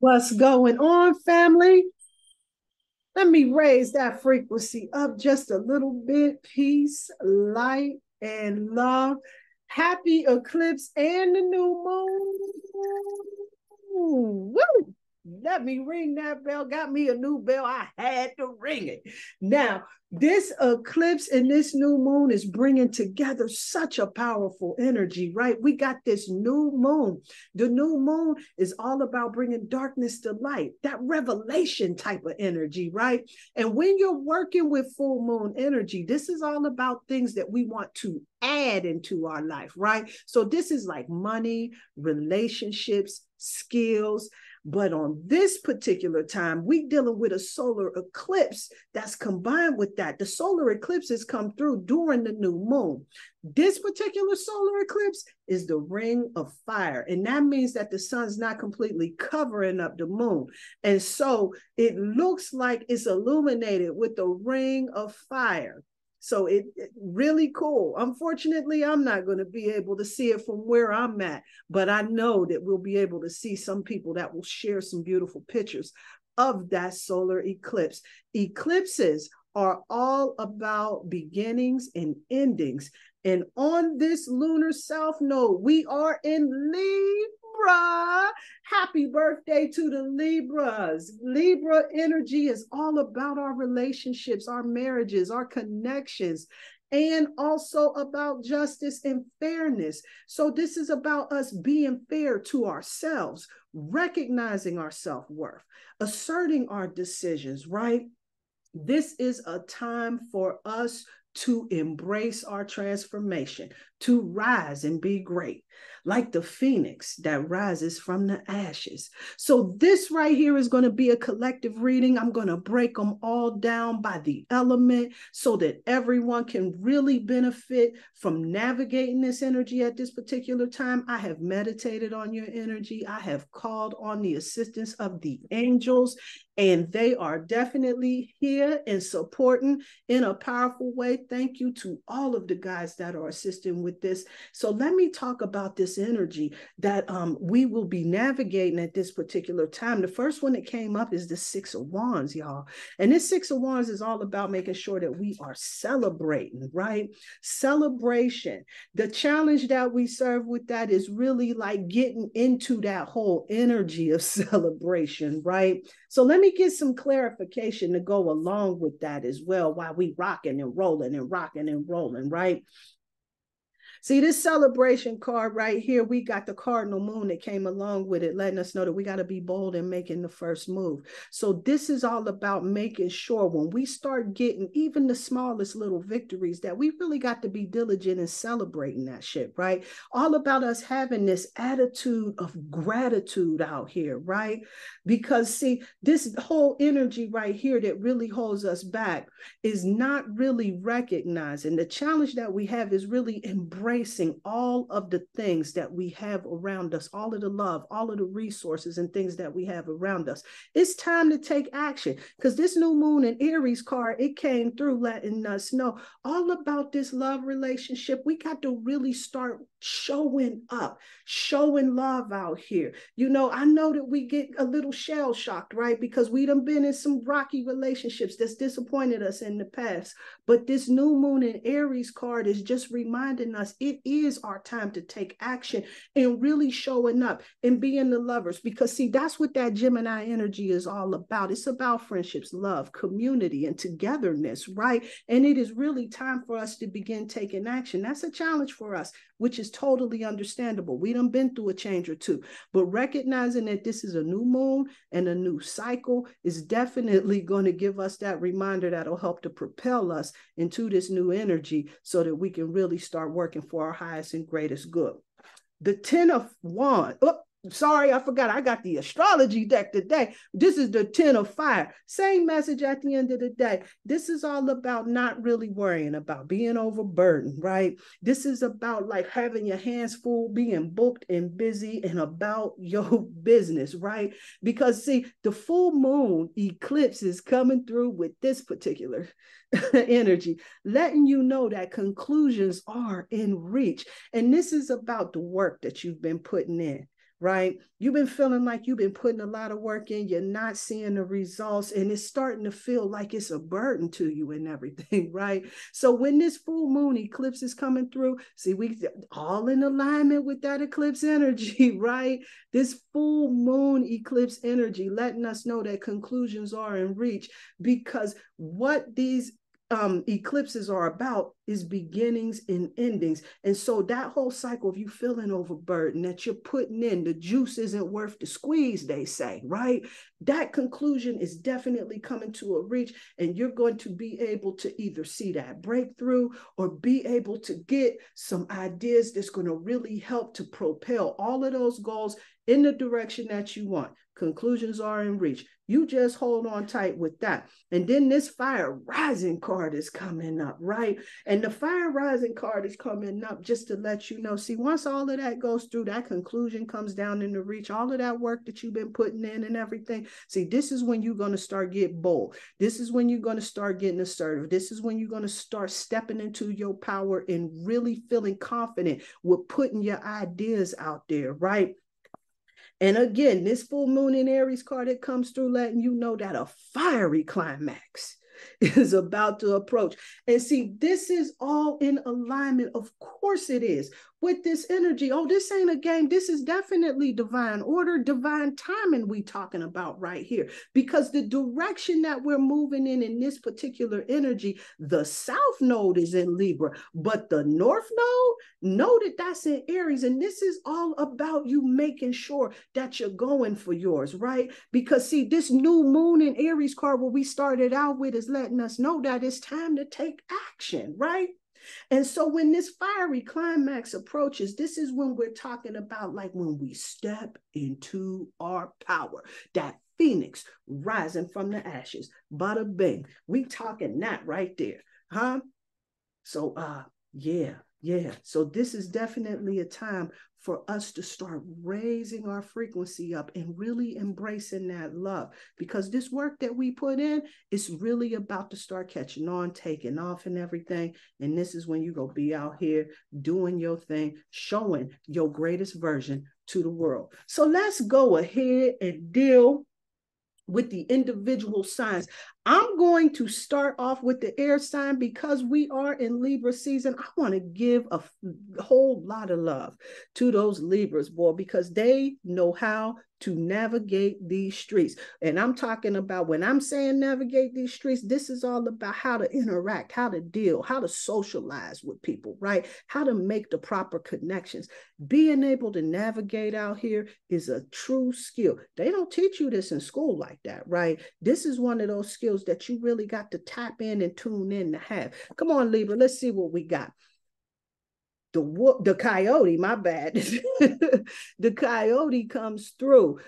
What's going on, family? Let me raise that frequency up just a little bit. Peace, light, and love. Happy eclipse and the new moon. Woo! Let me ring that bell. Got me a new bell. I had to ring it. Now, this eclipse and this new moon is bringing together such a powerful energy, right? We got this new moon. The new moon is all about bringing darkness to light, that revelation type of energy, right? And when you're working with full moon energy, this is all about things that we want to add into our life, right? So this is like money, relationships, skills. But on this particular time, we dealing with a solar eclipse that's combined with that. The solar eclipses come through during the new moon. This particular solar eclipse is the ring of fire. And that means that the sun's not completely covering up the moon. And so it looks like it's illuminated with the ring of fire. So it really cool. Unfortunately, I'm not going to be able to see it from where I'm at, but I know that we'll be able to see some people that will share some beautiful pictures of that solar eclipse. Eclipses are all about beginnings and endings. And on this lunar south node, we are in Libra. Happy birthday to the Libras. Libra energy is all about our relationships, our marriages, our connections, and also about justice and fairness. So this is about us being fair to ourselves, recognizing our self-worth, asserting our decisions, right? This is a time for us to embrace our transformation, to rise and be great, like the phoenix that rises from the ashes. So this right here is going to be a collective reading. I'm going to break them all down by the element so that everyone can really benefit from navigating this energy at this particular time. I have meditated on your energy. I have called on the assistance of the angels, and they are definitely here and supporting in a powerful way. Thank you to all of the guys that are assisting with this. So let me talk about this energy that we will be navigating at this particular time. The first one that came up is the Six of Wands, y'all. And this Six of Wands is all about making sure that we are celebrating, right? Celebration. The challenge that we serve with that is really like getting into that whole energy of celebration, right? So let me get some clarification to go along with that as well while we rocking and rolling and rocking and rolling, right? See this celebration card right here, we got the cardinal moon that came along with it, letting us know that we got to be bold in making the first move. So this is all about making sure when we start getting even the smallest little victories that we really got to be diligent in celebrating that shit, right? All about us having this attitude of gratitude out here, right? Because see, this whole energy right here that really holds us back is not really recognizing. The challenge that we have is really embracing all of the things that we have around us, all of the love, all of the resources and things that we have around us. It's time to take action because this new moon and Aries card, it came through letting us know all about this love relationship. We got to really start showing up, showing love out here. You know, I know that we get a little shell shocked, right? Because we done been in some rocky relationships that's disappointed us in the past. But this new moon and Aries card is just reminding us it is our time to take action and really showing up and being the lovers. Because see, that's what that Gemini energy is all about. It's about friendships, love, community, and togetherness, right? And it is really time for us to begin taking action. That's a challenge for us, which is totally understandable. We done been through a change or two, but recognizing that this is a new moon and a new cycle is definitely going to give us that reminder that'll help to propel us into this new energy so that we can really start working for our highest and greatest good. The 10 of Wands. Oh, sorry, I forgot. I got the astrology deck today. This is the 10 of Fire. Same message at the end of the day. This is all about not really worrying about being overburdened, right? This is about like having your hands full, being booked and busy and about your business, right? Because see, the full moon eclipse is coming through with this particular energy, letting you know that conclusions are in reach. And this is about the work that you've been putting in. right? You've been feeling like you've been putting a lot of work in, you're not seeing the results, and it's starting to feel like it's a burden to you and everything, right? So when this full moon eclipse is coming through, see, we all in alignment with that eclipse energy, right? This full moon eclipse energy letting us know that conclusions are in reach, because what these eclipses are about is beginnings and endings. And so that whole cycle of you feeling overburdened, that you're putting in, the juice isn't worth the squeeze, they say, right? That conclusion is definitely coming to a reach, and you're going to be able to either see that breakthrough or be able to get some ideas that's going to really help to propel all of those goals in the direction that you want. Conclusions are in reach. You just hold on tight with that. And then this fire rising card is coming up, right? And the fire rising card is coming up just to let you know, see, once all of that goes through, that conclusion comes down into reach, all of that work that you've been putting in and everything. See, this is when you're going to start getting bold. This is when you're going to start getting assertive. This is when you're going to start stepping into your power and really feeling confident with putting your ideas out there, right? And again, this full moon in Aries card, it comes through letting you know that a fiery climax is about to approach. And see, this is all in alignment. Of course it is. With this energy. Oh, this ain't a game. This is definitely divine order, divine timing we talking about right here. Because the direction that we're moving in this particular energy, the south node is in Libra, but the north node, know that that's in Aries. And this is all about you making sure that you're going for yours, right? Because see, this new moon in Aries card, what we started out with, is letting us know that it's time to take action, right? And so when this fiery climax approaches, this is when we're talking about like when we step into our power, that phoenix rising from the ashes, bada bing. We talking that right there, huh? So yeah. So this is definitely a time for us to start raising our frequency up and really embracing that love, because this work that we put in is really about to start catching on, taking off and everything. And this is when you go be out here doing your thing, showing your greatest version to the world. So let's go ahead and deal with the individual signs. I'm going to start off with the air sign because we are in Libra season. I want to give a whole lot of love to those Libras, boy, because they know how to navigate these streets. And I'm talking about, when I'm saying navigate these streets, this is all about how to interact, how to deal, how to socialize with people, right? How to make the proper connections. Being able to navigate out here is a true skill. They don't teach you this in school like that, right? This is one of those skills that you really got to tap in and tune in to have. Come on, Libra, let's see what we got. The coyote, my bad. The coyote comes through.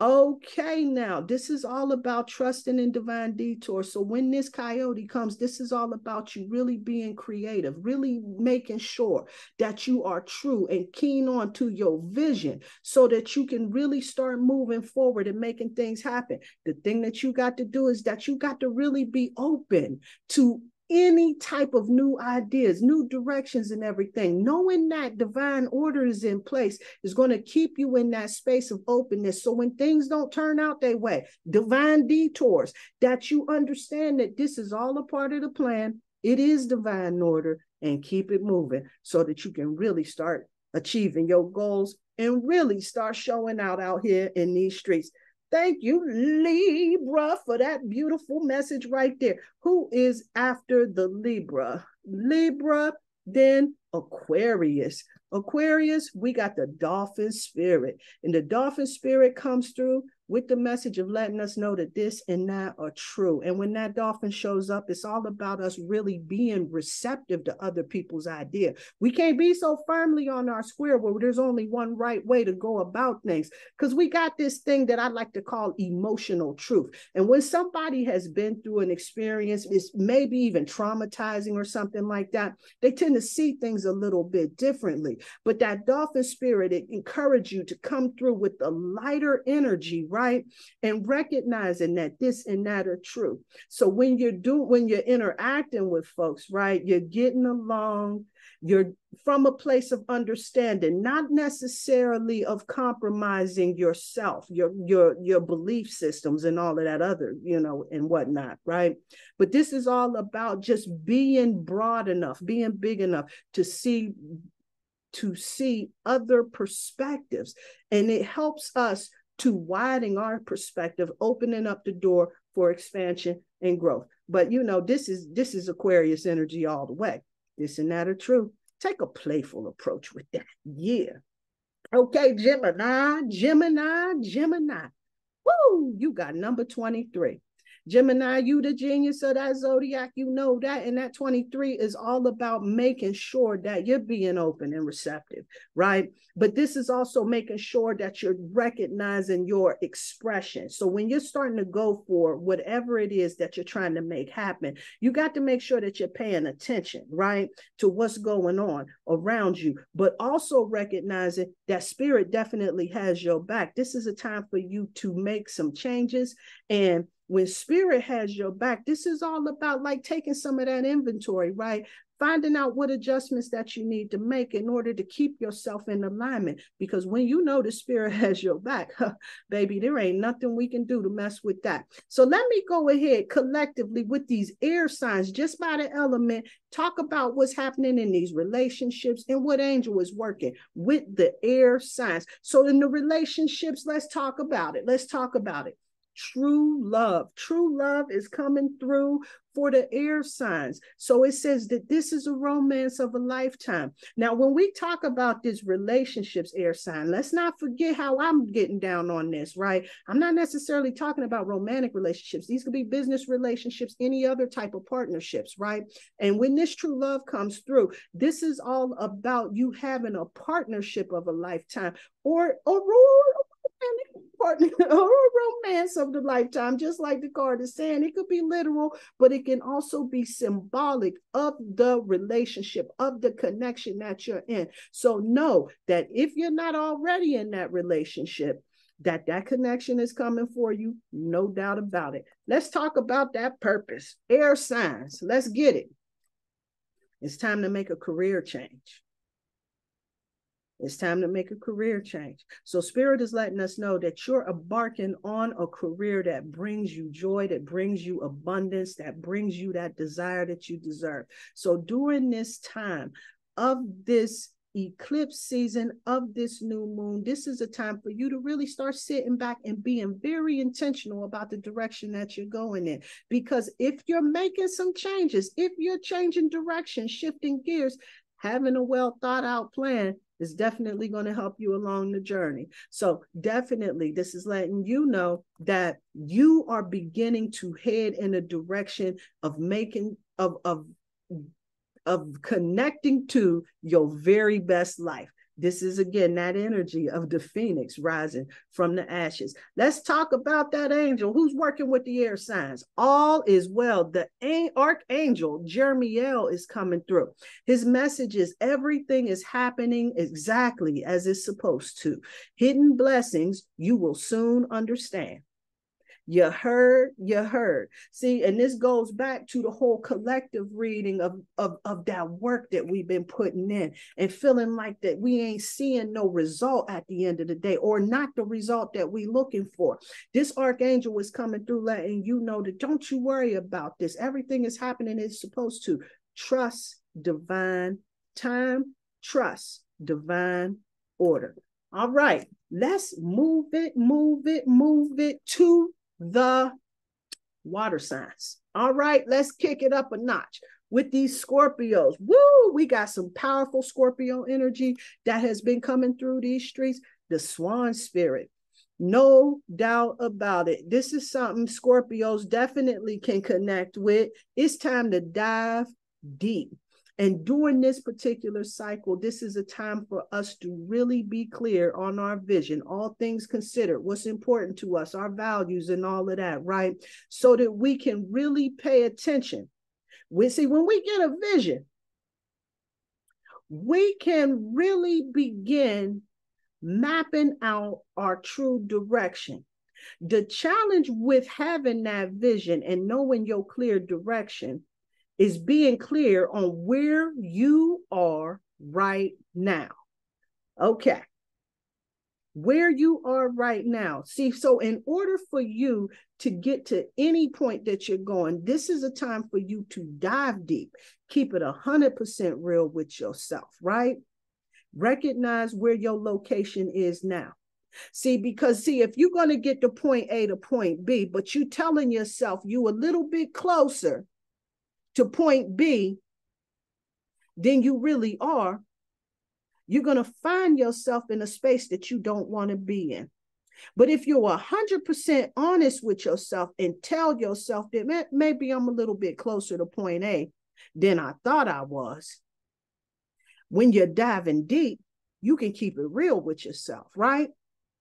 Okay, now this is all about trusting in divine detour. So when this coyote comes, this is all about you really being creative, really making sure that you are true and keen on to your vision so that you can really start moving forward and making things happen. The thing that you got to do is that you got to really be open to any type of new ideas, new directions and everything. Knowing that divine order is in place is going to keep you in that space of openness. So when things don't turn out their way, divine detours, that you understand that this is all a part of the plan. It is divine order, and keep it moving so that you can really start achieving your goals and really start showing out here in these streets. Thank you, Libra, for that beautiful message right there. Who is after the Libra? Libra, then Aquarius. Aquarius, we got the dolphin spirit. And the dolphin spirit comes through with the message of letting us know that this and that are true. And when that dolphin shows up, it's all about us really being receptive to other people's idea. We can't be so firmly on our square where there's only one right way to go about things, because we got this thing that I like to call emotional truth. And when somebody has been through an experience, it's maybe even traumatizing or something like that, they tend to see things a little bit differently. But that dolphin spirit, it encourages you to come through with a lighter energy, right? And recognizing that this and that are true. So when you're interacting with folks, right, you're getting along, You're from a place of understanding, not necessarily of compromising yourself, your belief systems and all of that other, and whatnot, right? But this is all about just being broad enough, being big enough to see other perspectives. And it helps us to widen our perspective, opening up the door for expansion and growth. But this is Aquarius energy all the way. This and that are true. Take a playful approach with that. Yeah. Okay, Gemini. Woo, you got number 23. Gemini, you the genius of that zodiac, you know that. And that 23 is all about making sure that you're being open and receptive, right? But this is also making sure that you're recognizing your expression. So when you're starting to go for whatever it is that you're trying to make happen, you got to make sure that you're paying attention, right, to what's going on around you, but also recognizing that spirit definitely has your back. This is a time for you to make some changes. And when spirit has your back, this is all about like taking some of that inventory, right? Finding out what adjustments that you need to make in order to keep yourself in alignment. Because when you know the spirit has your back, baby, there ain't nothing we can do to mess with that. So let me go ahead collectively with these air signs, just by the element, talk about what's happening in these relationships and what angel is working with the air signs. So in the relationships, let's talk about it. True love is coming through for the air signs. So it says that this is a romance of a lifetime. Now, when we talk about this relationships air sign, let's not forget how I'm getting down on this, right? I'm not necessarily talking about romantic relationships. These could be business relationships, any other type of partnerships, right? And when this true love comes through, this is all about you having a partnership of a lifetime or partner or a romance of the lifetime, just like the card is saying. It could be literal, but it can also be symbolic of the relationship, of the connection that you're in. So know that if you're not already in that relationship, that connection is coming for you, no doubt about it. Let's talk about that purpose. Air signs, let's get it. It's time to make a career change. It's time to make a career change. So spirit is letting us know that you're embarking on a career that brings you joy, that brings you abundance, that brings you that desire that you deserve. So during this time of this eclipse season, of this new moon, this is a time for you to really start sitting back and being very intentional about the direction that you're going in. Because if you're making some changes, if you're changing direction, shifting gears, having a well thought out plan is definitely going to help you along the journey. So definitely, this is letting you know that you are beginning to head in a direction of making, of connecting to your very best life. This is, again, that energy of the phoenix rising from the ashes. Let's talk about that angel who's working with the air signs. All is well. The archangel Jeremiel is coming through. His message is everything is happening exactly as it's supposed to. Hidden blessings you will soon understand. You heard. See, and this goes back to the whole collective reading of that work that we've been putting in and feeling like that we ain't seeing no result at the end of the day, or not the result that we looking for. This archangel is coming through letting you know that don't you worry about this. Everything is happening as it's supposed to. Trust divine time. Trust divine order. All right, let's move it to the water signs. All right, let's kick it up a notch with these Scorpios. Woo, we got some powerful Scorpio energy that has been coming through these streets. The swan spirit, no doubt about it. This is something Scorpios definitely can connect with. It's time to dive deep. And during this particular cycle, this is a time for us to really be clear on our vision, all things considered, what's important to us, our values and all of that, right? So that we can really pay attention. When we get a vision, we can really begin mapping out our true direction. The challenge with having that vision and knowing your clear direction is being clear on where you are right now. Okay. Where you are right now. See, so in order for you to get to any point that you're going, this is a time for you to dive deep. Keep it 100% real with yourself, right? Recognize where your location is now. See, because if you're going to get to point A to point B, but you telling yourself you a little bit closer to point B than you really are, you're going to find yourself in a space that you don't want to be in. But if you're 100% honest with yourself and tell yourself that maybe I'm a little bit closer to point A than I thought I was, when you're diving deep, you can keep it real with yourself, right?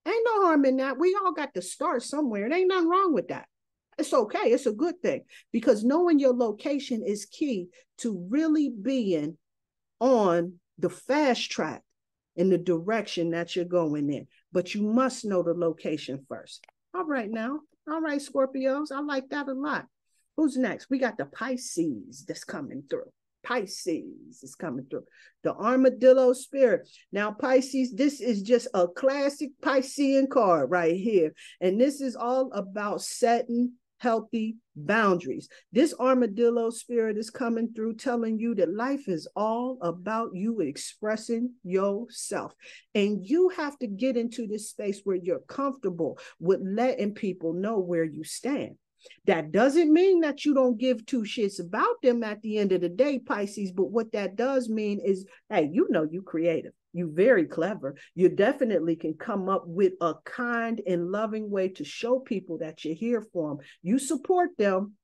Ain't no harm in that. We all got to start somewhere. There ain't nothing wrong with that. It's okay. It's a good thing, because knowing your location is key to really being on the fast track in the direction that you're going in. But you must know the location first. All right now. All right, Scorpios. I like that a lot. Who's next? We got the Pisces that's coming through. Pisces is coming through. The armadillo spirit. Now, Pisces, this is just a classic Piscean card right here. And this is all about setting healthy boundaries. This armadillo spirit is coming through telling you that life is all about you expressing yourself. And you have to get into this space where you're comfortable with letting people know where you stand. That doesn't mean that you don't give two shits about them at the end of the day, Pisces. But what that does mean is, hey, you know you're creative. You're very clever. You definitely can come up with a kind and loving way to show people that you're here for them. You support them,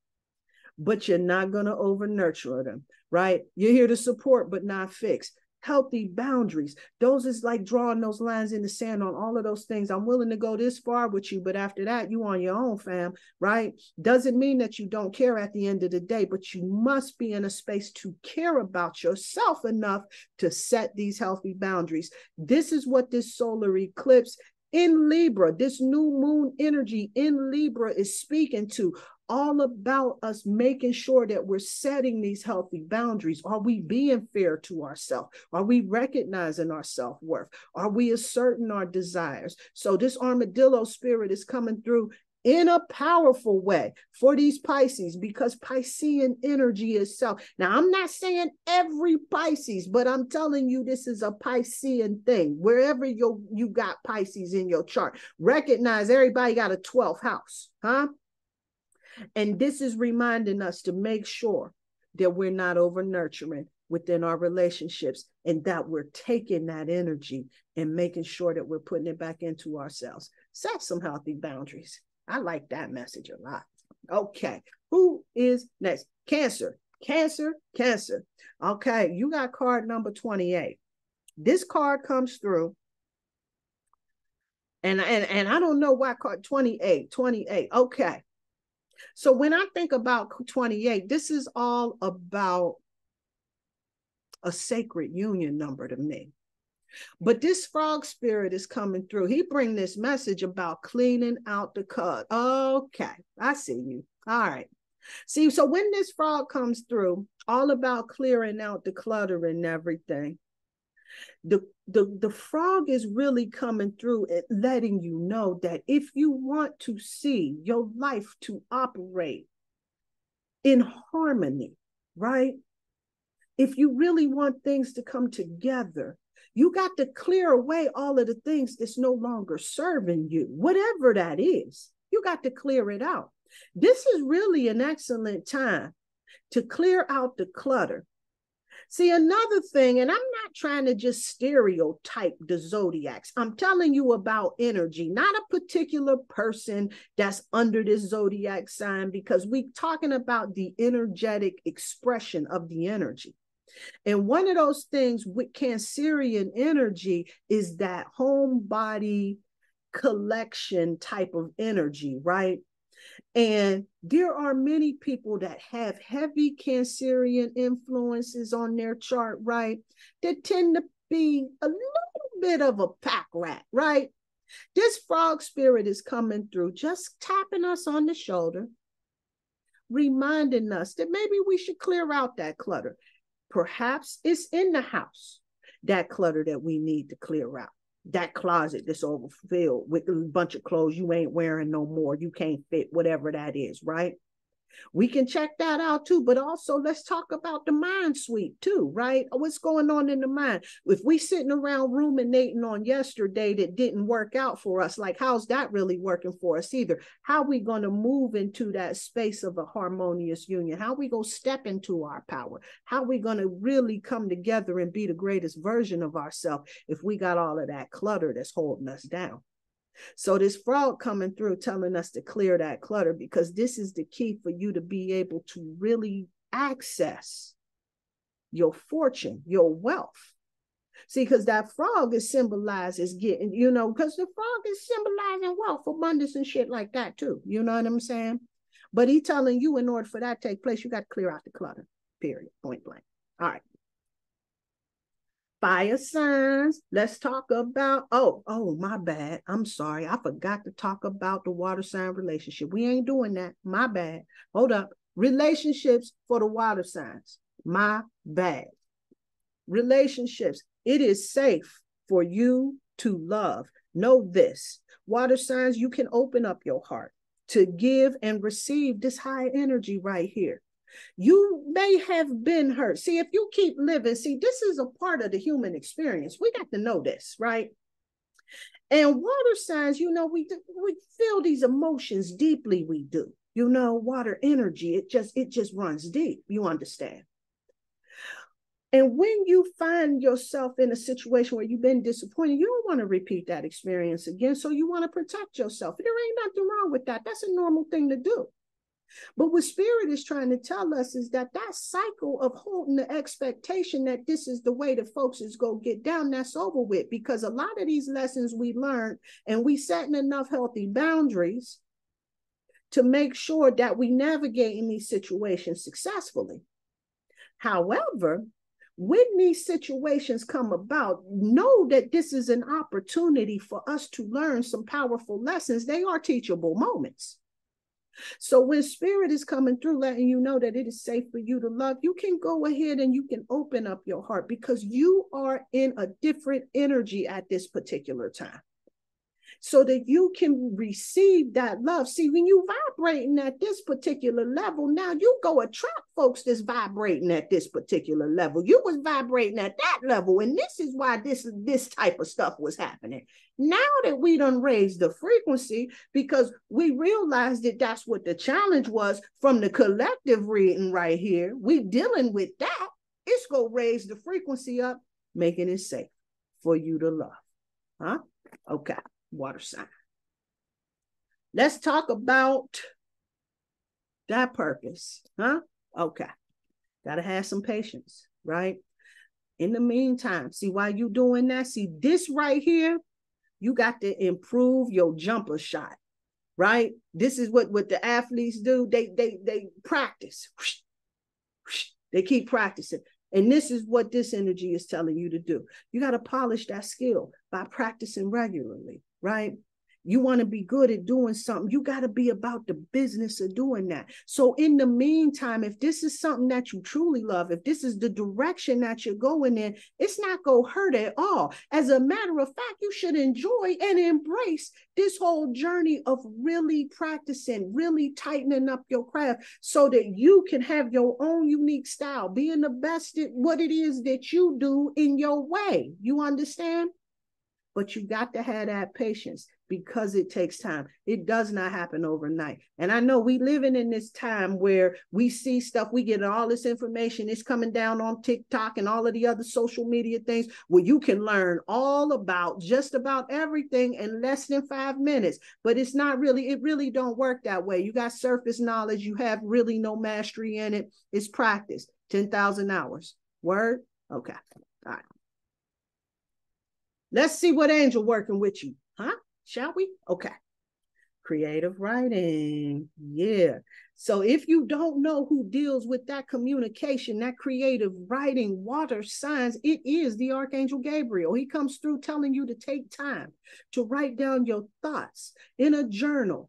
but you're not going to over nurture them, right? You're here to support, but not fix. Healthy boundaries. Those is like drawing those lines in the sand on all of those things. I'm willing to go this far with you, but after that, you on your own, fam, right? Doesn't mean that you don't care at the end of the day, but you must be in a space to care about yourself enough to set these healthy boundaries. This is what this solar eclipse in Libra, this new moon energy in Libra is speaking to. All about us making sure that we're setting these healthy boundaries. Are we being fair to ourselves? Are we recognizing our self-worth? Are we asserting our desires? So this armadillo spirit is coming through in a powerful way for these Pisces, because Piscean energy is self. Now, I'm not saying every Pisces, but I'm telling you this is a Piscean thing. Wherever you got Pisces in your chart, recognize everybody got a 12th house, huh? And this is reminding us to make sure that we're not over nurturing within our relationships, and that we're taking that energy and making sure that we're putting it back into ourselves. Set some healthy boundaries. I like that message a lot. Okay, who is next? Cancer, Cancer, Cancer. Okay, you got card number 28. This card comes through. And I don't know why card 28. Okay. So when I think about 28, this is all about a sacred union number to me. But this frog spirit is coming through. He brings this message about cleaning out the cut. Okay, I see you. All right. See, so when this frog comes through, all about clearing out the clutter and everything, the frog is really coming through and letting you know that if you want to see your life to operate in harmony, right? If you really want things to come together, you got to clear away all of the things that's no longer serving you, whatever that is. You got to clear it out. This is really an excellent time to clear out the clutter. See, another thing, and I'm not trying to just stereotype the zodiacs. I'm telling you about energy, not a particular person that's under this zodiac sign, because we're talking about the energetic expression of the energy. And one of those things with Cancerian energy is that home body collection type of energy, right? And there are many people that have heavy Cancerian influences on their chart, right? That tend to be a little bit of a pack rat, right? This frog spirit is coming through, just tapping us on the shoulder, reminding us that maybe we should clear out that clutter. Perhaps it's in the house, that clutter that we need to clear out. That closet that's overfilled with a bunch of clothes you ain't wearing no more. You can't fit, whatever that is, right? We can check that out too, but also let's talk about the mind sweep too, right? What's going on in the mind? If we sitting around ruminating on yesterday that didn't work out for us, like how's that really working for us either? How are we going to move into that space of a harmonious union? How are we going to step into our power? How are we going to really come together and be the greatest version of ourselves if we got all of that clutter that's holding us down? So this frog coming through telling us to clear that clutter, because this is the key for you to be able to really access your fortune, your wealth. See, because that frog is symbolized as getting, because the frog is symbolizing wealth, abundance and shit like that too. You know what I'm saying? But he's telling you in order for that to take place, you got to clear out the clutter, period, point blank. All right. Fire signs. Let's talk about, my bad. I'm sorry. I forgot to talk about the water sign relationship. We ain't doing that. My bad. Hold up. Relationships for the water signs. My bad. Relationships. It is safe for you to love. Know this. Water signs, you can open up your heart to give and receive this high energy right here. You may have been hurt. See, if you keep living, this is a part of the human experience. We got to know this, right? And water signs, we feel these emotions deeply. We do, water energy. It just runs deep. You understand? And when you find yourself in a situation where you've been disappointed, you don't want to repeat that experience again. So you want to protect yourself. There ain't nothing wrong with that. That's a normal thing to do. But what Spirit is trying to tell us is that cycle of holding the expectation that this is the way that folks is going to get down, that's over with. Because a lot of these lessons we learned, and we setting enough healthy boundaries to make sure that we navigate in these situations successfully. However, when these situations come about, know that this is an opportunity for us to learn some powerful lessons. They are teachable moments. So when Spirit is coming through, letting you know that it is safe for you to love, you can go ahead and you can open up your heart, because you are in a different energy at this particular time, so that you can receive that love. See, when you vibrating at this particular level, now you go attract folks that's vibrating at this particular level. You was vibrating at that level, and this is why this type of stuff was happening. Now that we done raised the frequency, because we realized that that's what the challenge was from the collective reading right here, we dealing with that. It's gonna raise the frequency up, making it safe for you to love. Huh? Okay. Water sign. Let's talk about that purpose. Huh? Okay. Gotta have some patience, right? In the meantime, see, while you doing that, see this right here, you got to improve your jumper shot, right? This is what the athletes do. They practice. They keep practicing. And this is what this energy is telling you to do. You got to polish that skill by practicing regularly, right? You want to be good at doing something, you got to be about the business of doing that. So in the meantime, if this is something that you truly love, if this is the direction that you're going in, it's not going to hurt at all. As a matter of fact, you should enjoy and embrace this whole journey of really practicing, really tightening up your craft so that you can have your own unique style, being the best at what it is that you do in your way. You understand? But you got to have that patience, because it takes time. It does not happen overnight. And I know we living in this time where we see stuff, we get all this information, it's coming down on TikTok and all of the other social media things where you can learn all about just about everything in less than 5 minutes. But it's not really, it really don't work that way. You got surface knowledge, you have really no mastery in it. It's practice. 10,000 hours. Word? Okay. All right. Let's see what angel working with you. Huh? Shall we? Okay. Creative writing. Yeah. So if you don't know who deals with that communication, that creative writing, water signs, it is the Archangel Gabriel. He comes through telling you to take time to write down your thoughts in a journal.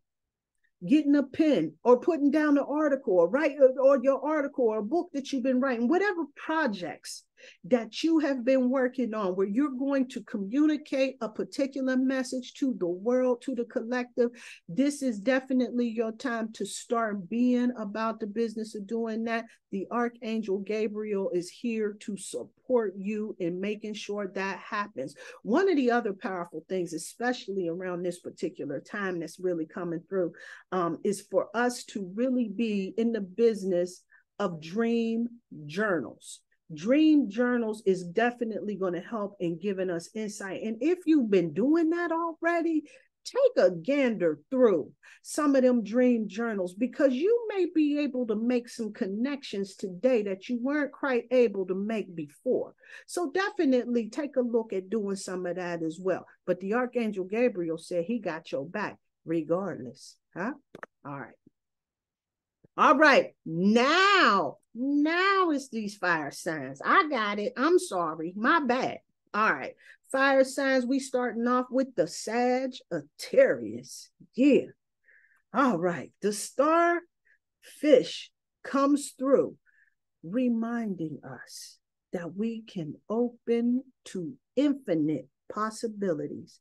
getting a pen or putting down an article or your article or a book that you've been writing, whatever projects that you have been working on where you're going to communicate a particular message to the world, to the collective, this is definitely your time to start being about the business of doing that. The Archangel Gabriel is here to support you in making sure that happens. One of the other powerful things, especially around this particular time that's really coming through, is for us to really be in the business of dream journals. Dream journals is definitely going to help in giving us insight. And if you've been doing that already, take a gander through some of them dream journals, because you may be able to make some connections today that you weren't quite able to make before. So definitely take a look at doing some of that as well. But the Archangel Gabriel said he got your back regardless. Huh? All right. All right, now it's these fire signs. I got it. I'm sorry. My bad. All right. Fire signs, we starting off with the Sagittarius. Yeah. All right. The starfish comes through, reminding us that we can open to infinite possibilities.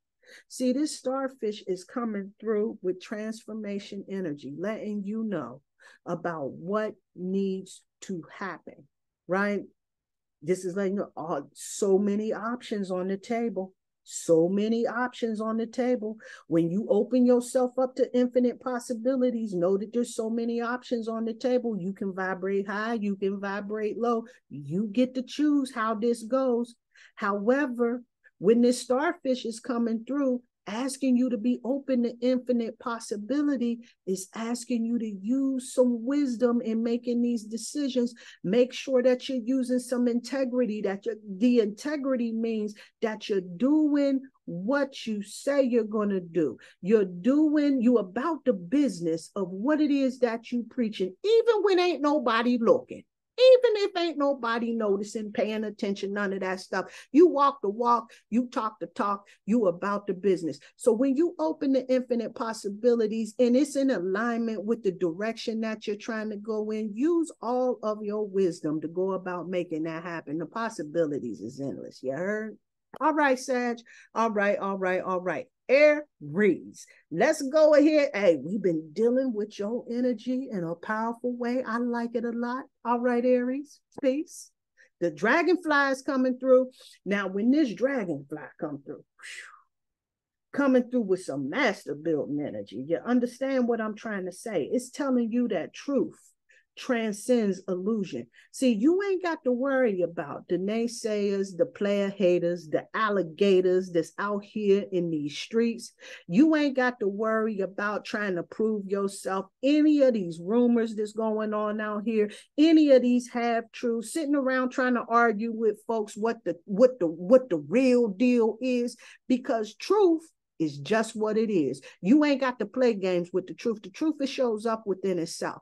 See, this starfish is coming through with transformation energy, letting you know about what needs to happen, right? This is like so many options on the table. So many options on the table. When you open yourself up to infinite possibilities, know that there's so many options on the table. You can vibrate high, you can vibrate low. You get to choose how this goes. However, when this starfish is coming through, asking you to be open to infinite possibility is asking you to use some wisdom in making these decisions. Make sure that you're using some integrity, the integrity means that you're doing what you say you're going to do. You about the business of what it is that you preaching, even when ain't nobody looking. Even if ain't nobody noticing, paying attention, none of that stuff. You walk the walk, you talk the talk, you about the business. So when you open the infinite possibilities and it's in alignment with the direction that you're trying to go in, use all of your wisdom to go about making that happen. The possibilities is endless. You heard? All right, Sag. All right. Aries. Let's go ahead. Hey, we've been dealing with your energy in a powerful way. I like it a lot. All right, Aries. Peace. The dragonfly is coming through. Now, when this dragonfly come through, coming through with some master building energy, you understand what I'm trying to say? It's telling you that truth transcends illusion. See, you ain't got to worry about the naysayers, the player haters, the alligators that's out here in these streets. You ain't got to worry about trying to prove yourself. Any of these rumors that's going on out here, any of these half truths, sitting around trying to argue with folks what the real deal is, because truth is just what it is. You ain't got to play games with the truth. The truth, it shows up within itself.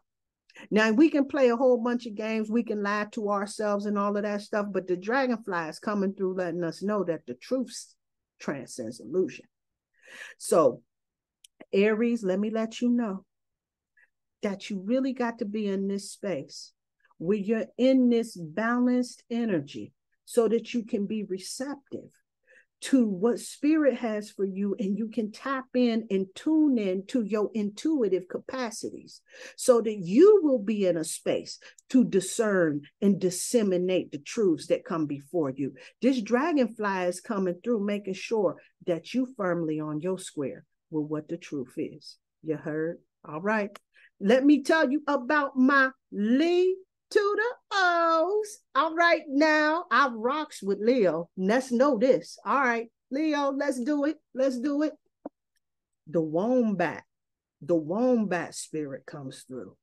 Now, we can play a whole bunch of games. We can lie to ourselves and all of that stuff. But the dragonfly is coming through letting us know that the truth transcends illusion. So, Aries, let me let you know that you really got to be in this space where you're in this balanced energy so that you can be receptive to what spirit has for you, and you can tap in and tune in to your intuitive capacities so that you will be in a space to discern and disseminate the truths that come before you. This dragonfly is coming through, making sure that you firmly on your square with what the truth is. You heard? All right. Let me tell you about my Lee to the O's. All right, now I rocks with Leo. Let's know this. All right, Leo, let's do it. The wombat spirit comes through.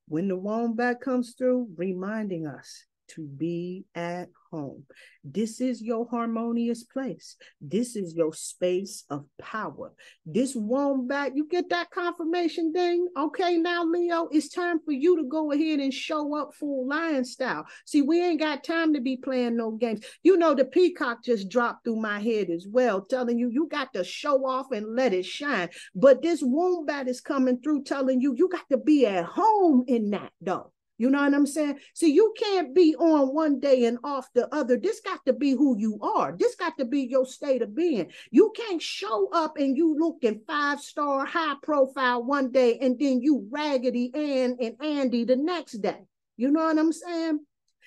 When the wombat comes through, reminding us to be at home. This is your harmonious place. This is your space of power. This wombat, you get that confirmation ding? Okay, now, Leo, it's time for you to go ahead and show up full lion style. See, we ain't got time to be playing no games. You know, the peacock just dropped through my head as well, telling you, you got to show off and let it shine. But this wombat is coming through telling you, you got to be at home in that, though. You know what I'm saying? See, you can't be on one day and off the other. This got to be who you are. This got to be your state of being. You can't show up and you looking 5-star, high profile one day and then you Raggedy Ann and Andy the next day. You know what I'm saying?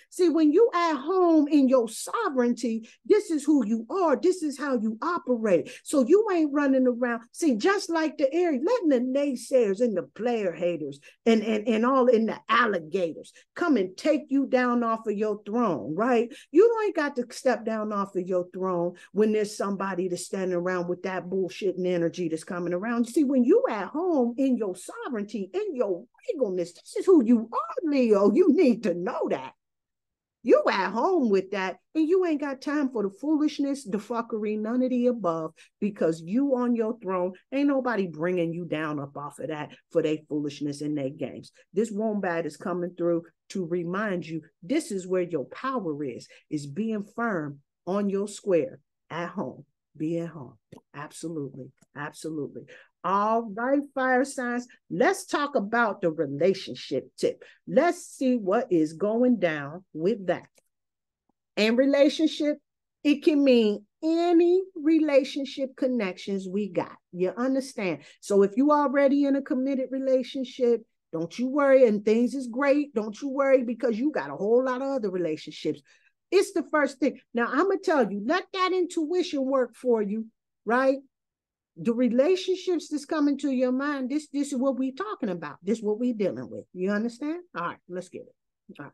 See, when you at home in your sovereignty, this is who you are. This is how you operate. So you ain't running around. See, just like the area, letting the naysayers and the player haters and all in the alligators come and take you down off of your throne, right? You ain't got to step down off of your throne when there's somebody that's standing around with that bullshit and energy that's coming around. See, when you at home in your sovereignty, in your regalness, this is who you are, Leo. You need to know that. You at home with that, and you ain't got time for the foolishness, the fuckery, none of the above, because you on your throne, ain't nobody bringing you down up off of that for their foolishness and their games. This wombat is coming through to remind you this is where your power is being firm on your square at home. Be at home. Absolutely. Absolutely. All right, fire signs. Let's talk about the relationship tip. Let's see what is going down with that. And relationship, it can mean any relationship connections we got. You understand? So if you already in a committed relationship, don't you worry, and things is great. Don't you worry, because you got a whole lot of other relationships. It's the first thing. Now, I'm going to tell you, let that intuition work for you, right? The relationships that's coming to your mind, this is what we're talking about. This is what we're dealing with. You understand? All right, let's get it. All right.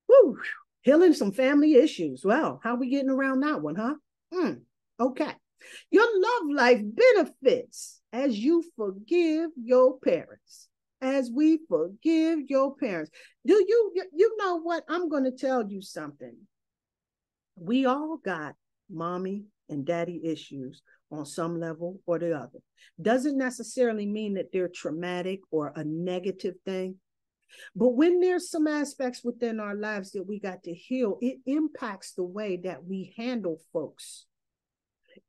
Woo. Healing some family issues. Well, how we getting around that one, huh? Okay. Your love life benefits as you forgive your parents. As we forgive your parents. Do you know what? I'm going to tell you something. We all got mommy and daddy issues on some level or the other. Doesn't necessarily mean that they're traumatic or a negative thing. But when there's some aspects within our lives that we got to heal, it impacts the way that we handle folks.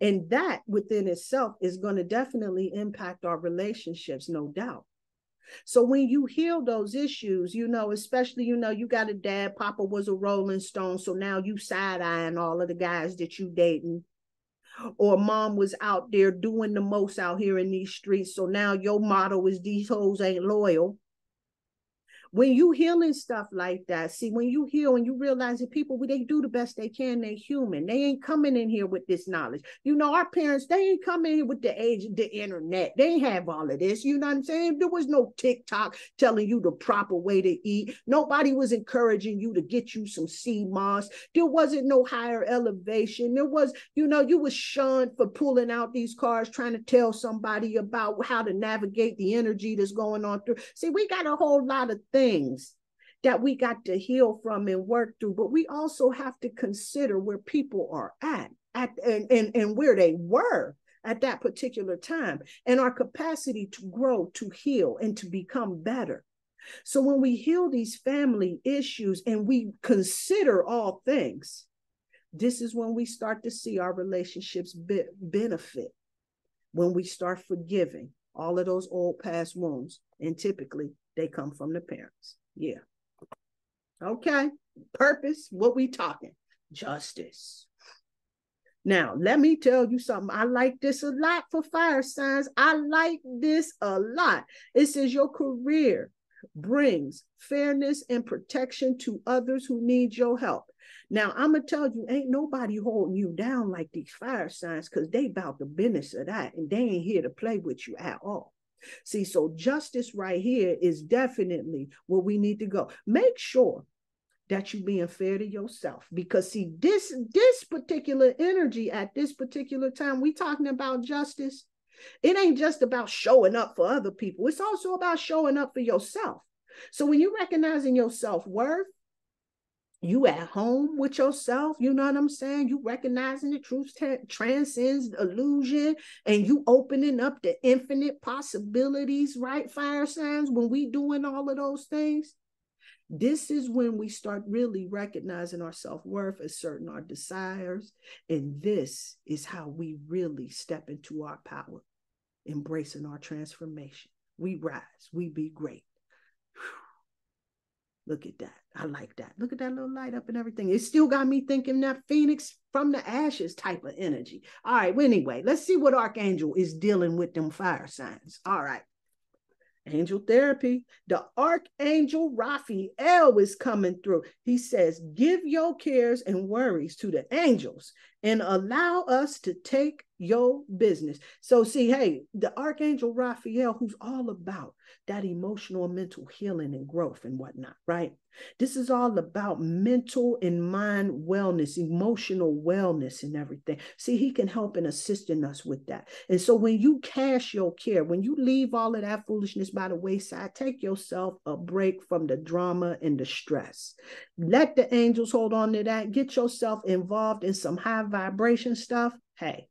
And that within itself is going to definitely impact our relationships, no doubt. So when you heal those issues, you know, especially, you know, you got a dad, Papa was a Rolling Stone. So now you side-eyeing all of the guys that you dating. Or mom was out there doing the most out here in these streets. So now your motto is these hoes ain't loyal. When you healing stuff like that, see, when you heal and you realize that people, they do the best they can, they're human. They ain't coming in here with this knowledge. You know, our parents, they ain't coming in with the age of the internet. They ain't have all of this. You know what I'm saying? There was no TikTok telling you the proper way to eat. Nobody was encouraging you to get you some sea moss. There wasn't no higher elevation. There was, you know, you was shunned for pulling out these cards, trying to tell somebody about how to navigate the energy that's going on through. See, we got a whole lot of things that we got to heal from and work through, but we also have to consider where people are at and where they were at that particular time, and our capacity to grow, to heal, and to become better. So when we heal these family issues and we consider all things, this is when we start to see our relationships benefit, when we start forgiving all of those old past wounds, and typically they come from the parents. Yeah. Okay. Purpose, what we talking? Justice. Now, let me tell you something. I like this a lot for fire signs. I like this a lot. It says your career brings fairness and protection to others who need your help. Now, I'm going to tell you, ain't nobody holding you down like these fire signs, because they about the business of that, and they ain't here to play with you at all. See, so justice right here is definitely where we need to go. Make sure that you're being fair to yourself, because see, this particular energy at this particular time, we talking about justice. It ain't just about showing up for other people. It's also about showing up for yourself. So when you recognizing your self-worth, You at home with yourself, you know what I'm saying? You recognizing the truth transcends illusion, and you opening up the infinite possibilities, right? Fire signs, when we doing all of those things, this is when we start really recognizing our self-worth, asserting our desires, and this is how we really step into our power, embracing our transformation. We rise, we be great. Look at that. I like that. Look at that little light up and everything. It still got me thinking that Phoenix from the ashes type of energy. All right. Well, anyway, let's see what Archangel is dealing with them fire signs. All right. Angel therapy. The Archangel Raphael is coming through. He says, give your cares and worries to the angels and allow us to take your business. So see, hey, the Archangel Raphael, who's all about that emotional and mental healing and growth and whatnot, right? This is all about mental and mind wellness, emotional wellness and everything. See, he can help and assist in us with that. And so when you cast your care, when you leave all of that foolishness by the wayside, take yourself a break from the drama and the stress. Let the angels hold on to that. Get yourself involved in some high vibration stuff. Hey,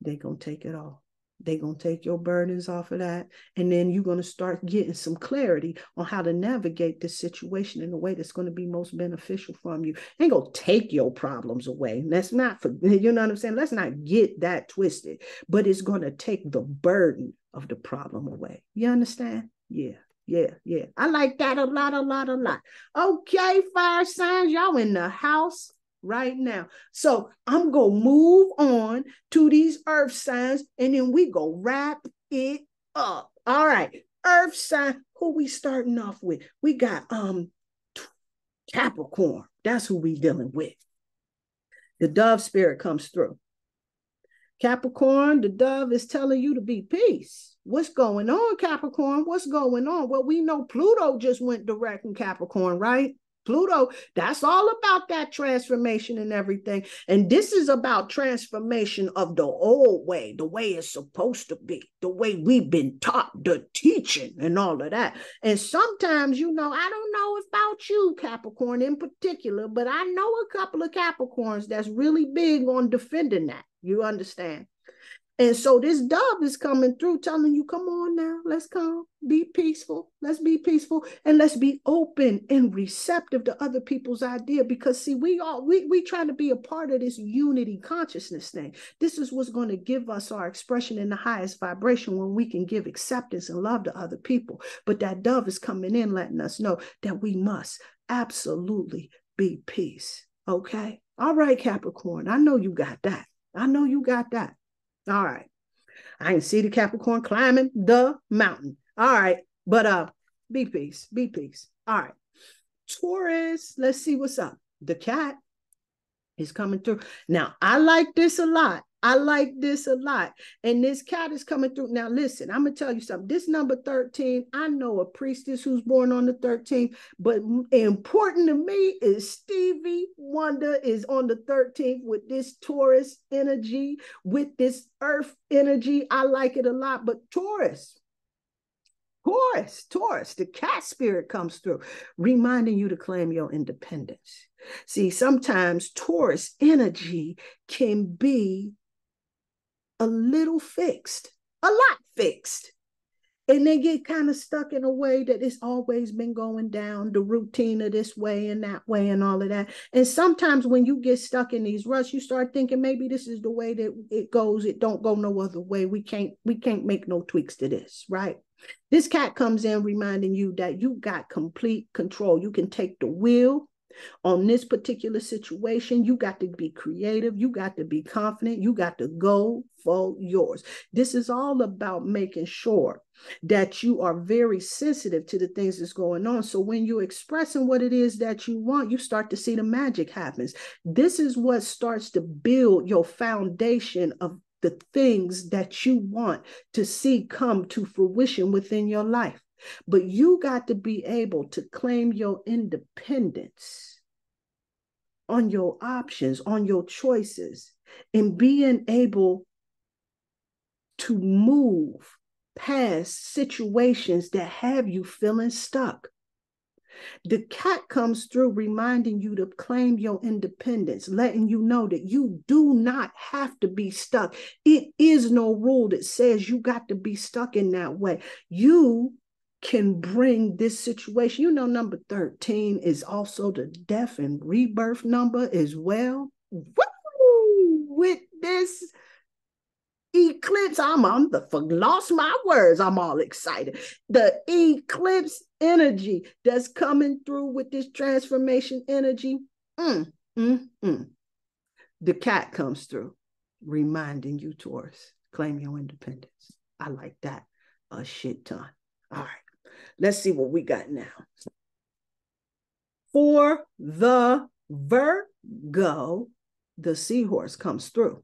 they're going to take it all. They're going to take your burdens off of that. And then you're going to start getting some clarity on how to navigate this situation in a way that's going to be most beneficial from you. Ain't going to take your problems away. That's not, for, you know what I'm saying? Let's not get that twisted. But it's going to take the burden of the problem away. You understand? Yeah. Yeah. I like that a lot. Okay, fire signs, y'all in the house right now. So I'm going to move on to these earth signs, and then we go wrap it up. All right. Earth sign, who we starting off with? We got Capricorn. That's who we dealing with. The dove spirit comes through. Capricorn, the dove is telling you to be peace. What's going on, Capricorn? What's going on? Well, we know Pluto just went direct in Capricorn, right? Pluto, that's all about that transformation and everything. And this is about transformation of the old way, the way it's supposed to be, the way we've been taught, the teaching and all of that. And sometimes, you know, I don't know about you, Capricorn in particular, but I know a couple of Capricorns that's really big on defending that. You understand? And so this dove is coming through telling you, come on now, let's come, be peaceful. Let's be peaceful and let's be open and receptive to other people's idea. Because see, we trying to be a part of this unity consciousness thing. This is what's going to give us our expression in the highest vibration when we can give acceptance and love to other people. But that dove is coming in, letting us know that we must absolutely be peace. Okay. All right, Capricorn. I know you got that. I know you got that. All right. I can see the Capricorn climbing the mountain. All right. But be peace. Be peace. All right. Taurus, let's see what's up. The cat is coming through. Now, I like this a lot. And this cat is coming through. Now, listen, I'm going to tell you something. This number 13, I know a priestess who's born on the 13th, but important to me is Stevie Wonder is on the 13th with this Taurus energy, with this earth energy. I like it a lot. But Taurus, the cat spirit comes through, reminding you to claim your independence. See, sometimes Taurus energy can be a little fixed, a lot fixed. And they get kind of stuck in a way that it's always been going down, the routine of this way and that way and all of that. And sometimes when you get stuck in these ruts, you start thinking maybe this is the way that it goes. It don't go no other way. We can't make no tweaks to this, right? This cat comes in reminding you that you got complete control. You can take the wheel on this particular situation. You got to be creative. You got to be confident. You got to go for yours. This is all about making sure that you are very sensitive to the things that's going on. So when you're expressing what it is that you want, you start to see the magic happens. This is what starts to build your foundation of the things that you want to see come to fruition within your life. But you got to be able to claim your independence on your options, on your choices, and being able to move past situations that have you feeling stuck. The cat comes through reminding you to claim your independence, letting you know that you do not have to be stuck. It is no rule that says you got to be stuck in that way. You can bring this situation. You know, number 13 is also the death and rebirth number as well. Woo! With this eclipse, I'm lost my words. I'm all excited. The eclipse energy that's coming through with this transformation energy. The cat comes through, reminding you, Taurus, claim your independence. I like that a shit ton. All right, let's see what we got now. For the Virgo, the seahorse comes through.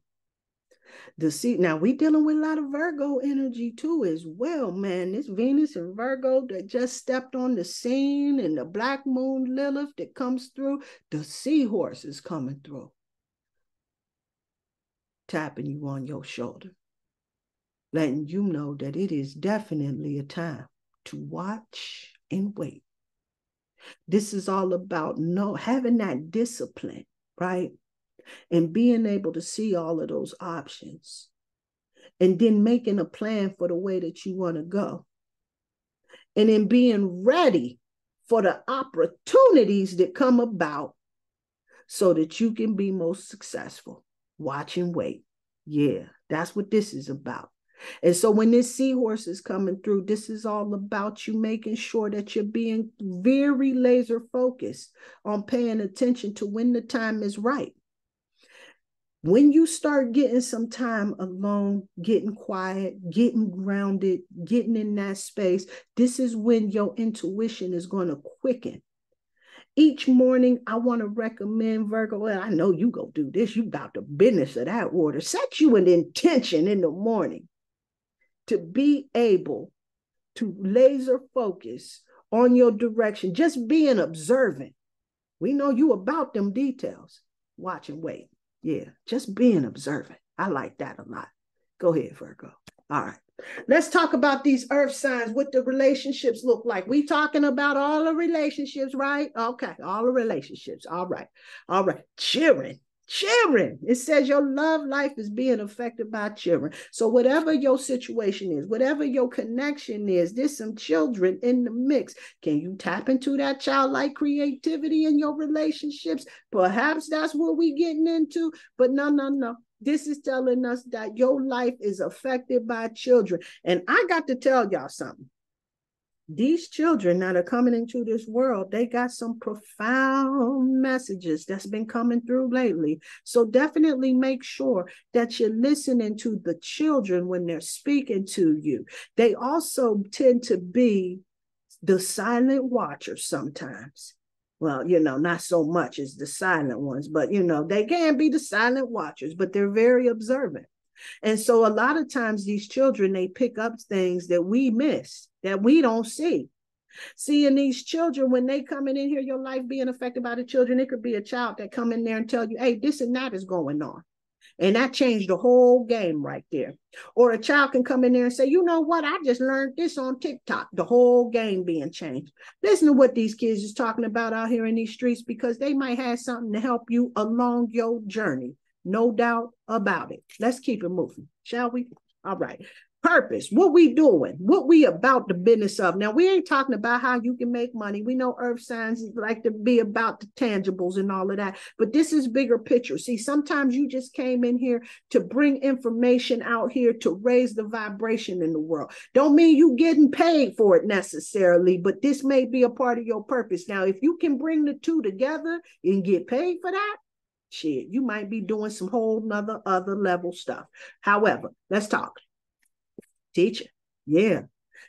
Now we dealing with a lot of Virgo energy too as well, man. This Venus and Virgo that just stepped on the scene, and the black moon Lilith that comes through, the seahorse is coming through, tapping you on your shoulder, letting you know that it is definitely a time to watch and wait. This is all about having that discipline, right? And being able to see all of those options, and then making a plan for the way that you want to go, and then being ready for the opportunities that come about so that you can be most successful. Watch and wait. Yeah, that's what this is about. And so when this seahorse is coming through, this is all about you making sure that you're being very laser focused on paying attention to when the time is right. When you start getting some time alone, getting quiet, getting grounded, getting in that space, this is when your intuition is going to quicken. Each morning, I want to recommend, Virgo, well, I know you go do this. You got the business of that order. Set you an intention in the morning to be able to laser focus on your direction. Just being observant. We know you about them details. Watch and wait. Yeah, just being observant. I like that a lot. Go ahead, Virgo. All right. Let's talk about these earth signs, what the relationships look like. We talking about all the relationships, right? Okay, all the relationships. All right. All right. Children. It says your love life is being affected by children. So whatever your situation is, whatever your connection is, there's some children in the mix. Can you tap into that childlike creativity in your relationships? Perhaps that's what we're getting into, but no. This is telling us that your life is affected by children. And I got to tell y'all something. These children that are coming into this world, they got some profound messages that's been coming through lately. So definitely make sure that you're listening to the children when they're speaking to you. They also tend to be the silent watchers sometimes. Well, not so much as the silent ones, but, they can be the silent watchers, but they're very observant. And so a lot of times these children, they pick up things that we miss, that we don't see. Seeing these children, when they coming in here, your life being affected by the children, it could be a child that come in there and tell you, hey, this and that is going on. And that changed the whole game right there. Or a child can come in there and say, you know what? I just learned this on TikTok. The whole game being changed. Listen to what these kids is talking about out here in these streets, because they might have something to help you along your journey. No doubt about it. Let's keep it moving, shall we? All right. Purpose, what we doing, what we about the business of. Now, we ain't talking about how you can make money. We know earth signs like to be about the tangibles and all of that, but this is bigger picture. See, sometimes you just came in here to bring information out here to raise the vibration in the world. Don't mean you getting paid for it necessarily, but this may be a part of your purpose. Now, if you can bring the two together and get paid for that, shit, you might be doing some whole nother other level stuff. However, let's talk. Teacher. Yeah.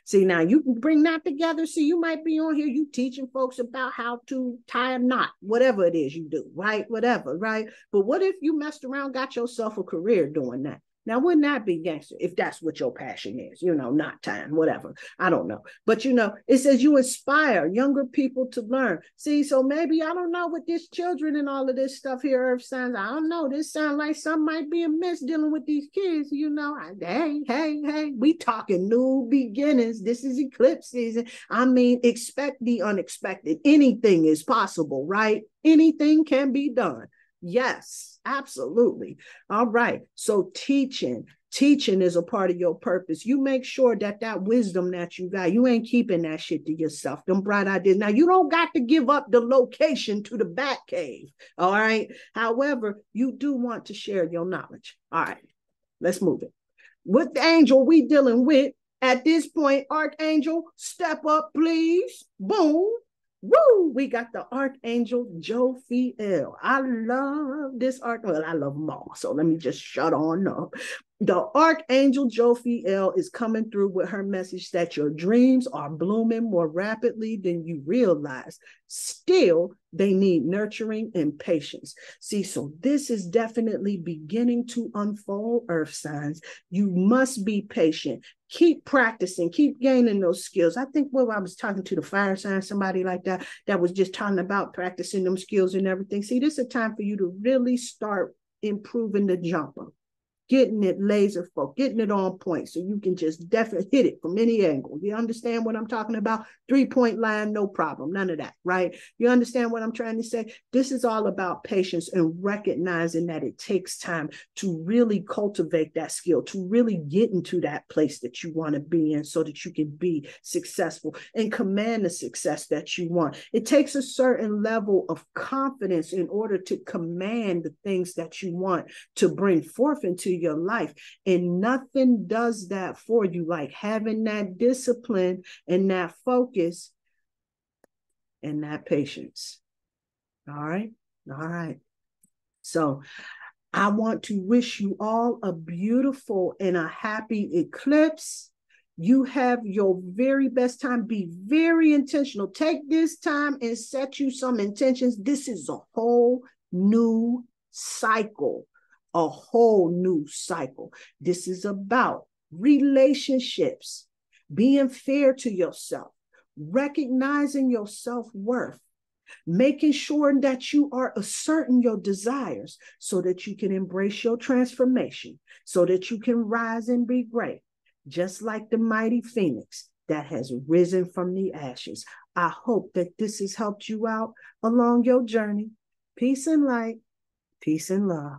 See, now you can bring that together. See, you might be on here, you teaching folks about how to tie a knot, whatever it is you do, right? Whatever, right? But what if you messed around, got yourself a career doing that? Now, wouldn't that be gangster if that's what your passion is? Not time, whatever. I don't know. But, it says you inspire younger people to learn. See, so maybe, I don't know, with these children and all of this stuff here, earth signs, I don't know. This sounds like something might be amiss dealing with these kids, Hey, we talking new beginnings. This is eclipse season. I mean, expect the unexpected. Anything is possible, right? Anything can be done. Yes, absolutely. All right. So teaching is a part of your purpose. You make sure that wisdom that you got, you ain't keeping that shit to yourself. Them bright ideas. Now, you don't got to give up the location to the bat cave. All right. However, you do want to share your knowledge. All right. Let's move it. What the angel we dealing with at this point? Archangel, step up, please. Boom. Woo! We got the Archangel Jophiel. I love this well, I love them all. So let me just shut on up. The Archangel Jophiel is coming through with her message that your dreams are blooming more rapidly than you realize. Still, they need nurturing and patience. See, so this is definitely beginning to unfold, earth signs. You must be patient. Keep practicing, keep gaining those skills. I think I was talking to the fire sign, somebody like that was just talking about practicing them skills and everything. See, this is a time for you to really start improving the jumper, getting it laser focused, getting it on point so you can just definitely hit it from any angle. You understand what I'm talking about? 3-point line, no problem. None of that, right? You understand what I'm trying to say? This is all about patience and recognizing that it takes time to really cultivate that skill, to really get into that place that you want to be in so that you can be successful and command the success that you want. It takes a certain level of confidence in order to command the things that you want to bring forth into your life, and nothing does that for you like having that discipline and that focus and that patience. All right. So I want to wish you all a beautiful and a happy eclipse. You have your very best time. Be very intentional. Take this time and set you some intentions. This is a whole new cycle. A whole new cycle. This is about relationships, being fair to yourself, recognizing your self-worth, making sure that you are asserting your desires so that you can embrace your transformation, so that you can rise and be great, just like the mighty phoenix that has risen from the ashes. I hope that this has helped you out along your journey. Peace and light, peace and love.